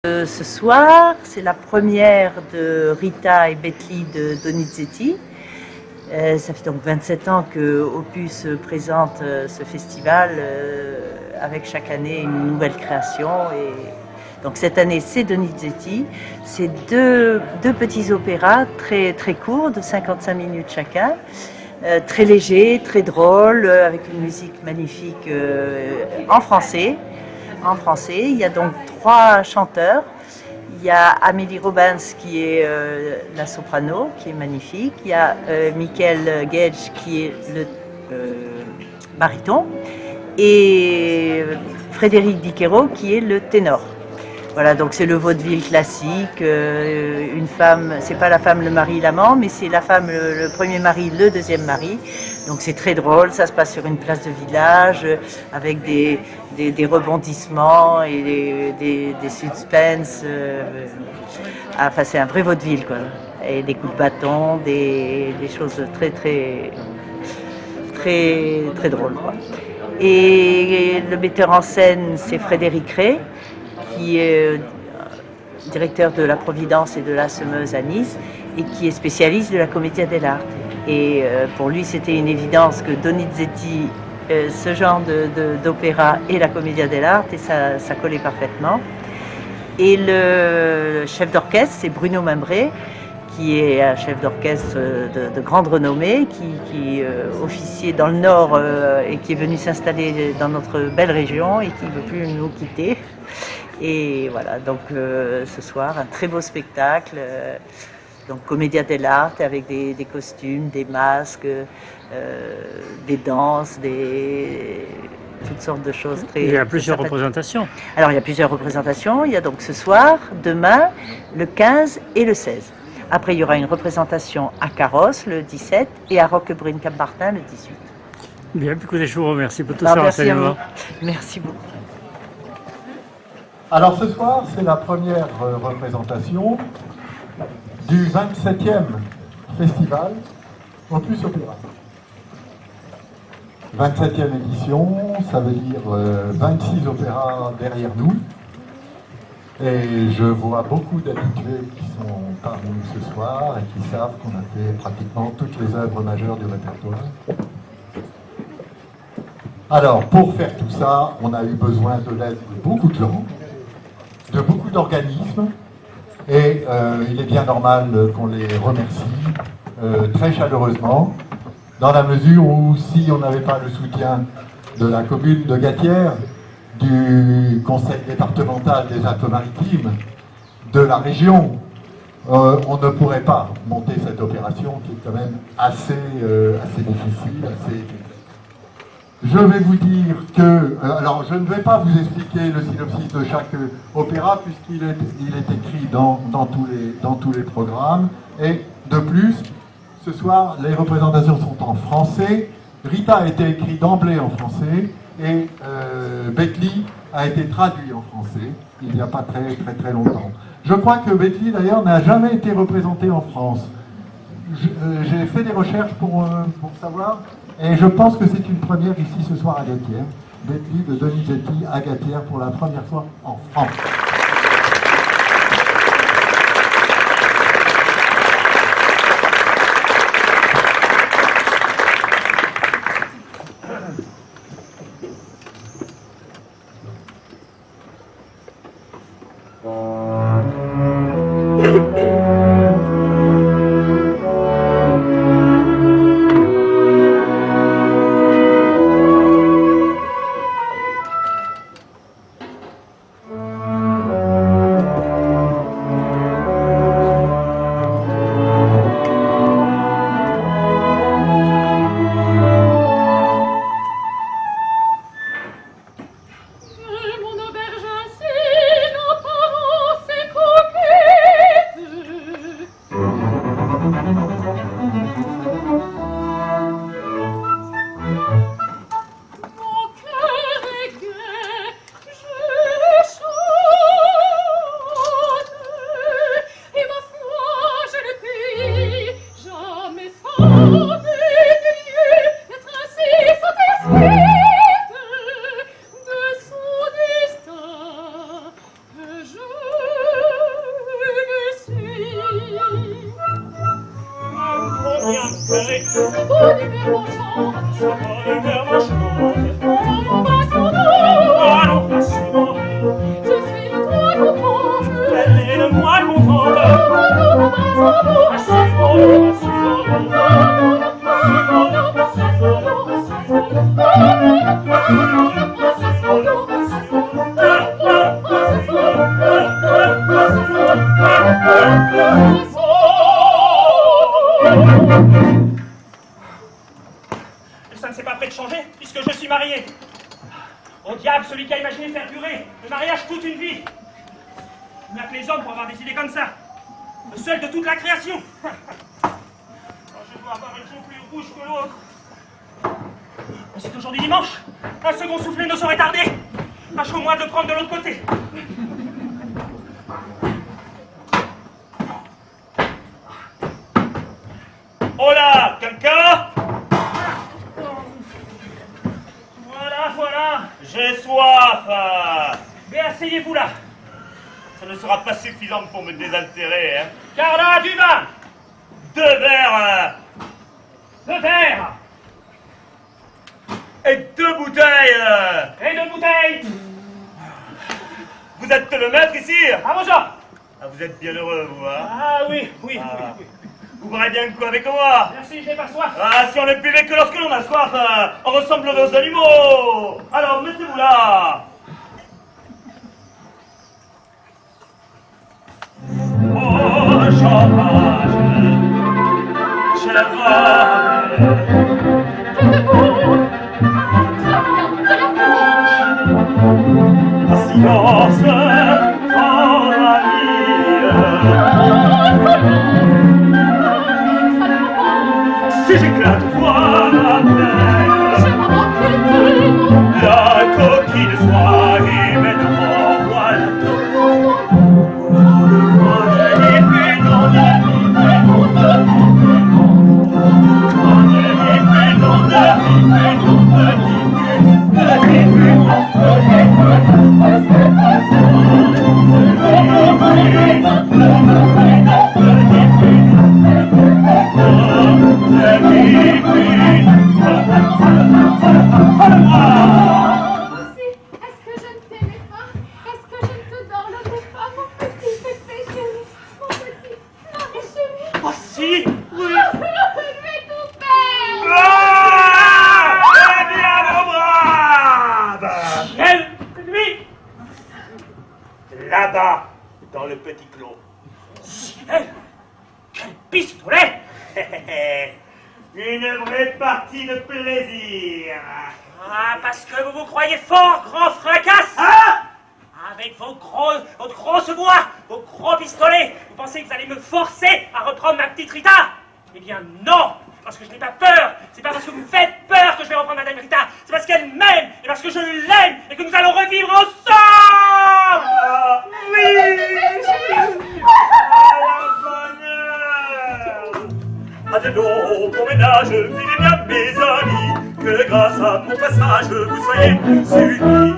Ce soir, c'est la première de Rita et Betty de Donizetti. Ça fait donc 27 ans que Opus présente ce festival avec chaque année une nouvelle création. Et donc cette année, c'est Donizetti. C'est deux petits opéras très, très courts, de 55 minutes chacun. Très léger, très drôle, avec une musique magnifique en français. Il y a donc 3 chanteurs. Il y a Amélie Robins qui est la soprano, qui est magnifique. Il y a Michael Gage qui est le baryton. Et Frédéric Diquero qui est le ténor. Voilà, donc c'est le vaudeville classique. Une femme, c'est pas la femme, le mari, l'amant, mais c'est la femme, le premier mari, le deuxième mari. Donc c'est très drôle, ça se passe sur une place de village avec des rebondissements et des suspens. Enfin, c'est un vrai vaudeville, quoi. Et des coups de bâton, des choses très, très, très, très drôles, quoi. Et le metteur en scène, c'est Frédéric Ray, qui est directeur de la Providence et de la Semeuse à Nice et qui est spécialiste de la Commedia dell'arte. Et pour lui, c'était une évidence que Donizetti, ce genre d'opéra et la Commedia dell'arte, et ça collait parfaitement. Et le chef d'orchestre, c'est Bruno Membré, qui est un chef d'orchestre de grande renommée, qui officiait dans le Nord et qui est venu s'installer dans notre belle région et qui ne veut plus nous quitter. Et voilà, donc ce soir, un très beau spectacle, donc Commedia dell'arte avec des costumes, des masques, des danses, toutes sortes de choses très... Il y a plusieurs représentations. Alors il y a plusieurs représentations, il y a donc ce soir, demain, le 15 et le 16. Après il y aura une représentation à Carrosse le 17 et à Roquebrune-Cap-Martin le 18. Bien, écoutez, je vous remercie pour tout ça. Merci à vous. Merci beaucoup. Alors ce soir, c'est la première représentation du 27e festival Opus Opéra. 27e édition, ça veut dire 26 opéras derrière nous. Et je vois beaucoup d'habitués qui sont parmi nous ce soir et qui savent qu'on a fait pratiquement toutes les œuvres majeures du répertoire. Alors, pour faire tout ça, on a eu besoin de l'aide de beaucoup de gens, de beaucoup d'organismes, et il est bien normal qu'on les remercie très chaleureusement, dans la mesure où si on n'avait pas le soutien de la commune de Gatière, du conseil départemental des Alpes-Maritimes, de la région, on ne pourrait pas monter cette opération qui est quand même assez difficile, assez... Je vais vous dire que, alors je ne vais pas vous expliquer le synopsis de chaque opéra puisqu'il est écrit dans tous les programmes. Et de plus, ce soir, les représentations sont en français. Rita a été écrit d'emblée en français et Betly a été traduit en français il n'y a pas très longtemps. Je crois que Betly d'ailleurs n'a jamais été représentée en France. J'ai fait des recherches pour savoir. Et je pense que c'est une première ici ce soir à Gatière. Betly de Donizetti à Gatière pour la première fois en France. le cœur m'enchante. Allons, passez-moi. Je suis de toi contente. Elle est de moi contente. Passez-moi, ça ne s'est pas prêt de changer, puisque je suis marié. Au diable, celui qui a imaginé faire durer le mariage toute une vie. Il n'y a que les hommes pour avoir des idées comme ça. Le seul de toute la création. Je dois avoir une joue plus rouge que l'autre. C'est aujourd'hui dimanche. Un second soufflet ne saurait tarder. Tâche au moins de le prendre de l'autre côté. Oh là, quelqu'un? Voilà, j'ai soif. Mais asseyez-vous là. Ça ne sera pas suffisant pour me désaltérer, hein. Car là, du vin. 2 verres. 2 verres. Et 2 bouteilles. Et 2 bouteilles. Vous êtes le maître ici? Ah, bonjour. Ah, vous êtes bien heureux, vous, hein? Ah, oui. Vous boirez bien quoi avec moi? Merci, je n'ai pas soif. Ah, si on ne buvait que lorsque l'on a soif, on ressemble aux animaux. Alors, mettez-vous là. Oh, champage, chère patience, en la si j'éclate, voir la peine, la coquille de soie et mène en voile. Là-bas, dans le petit clos. Ciel, quel pistolet! Une vraie partie de plaisir. Ah, parce que vous vous croyez fort, grand fracasse. Ah! Avec votre grosse voix, vos gros pistolets, vous pensez que vous allez me forcer à reprendre ma petite Rita? Eh bien non, parce que je n'ai pas peur. C'est pas parce que vous me faites peur que je vais reprendre Madame Rita. C'est parce qu'elle m'aime et parce que je l'aime et que nous allons revivre ensemble. Oui. À de longs proménages, filez bien mes amis, que grâce à mon passage vous soyez plus unis.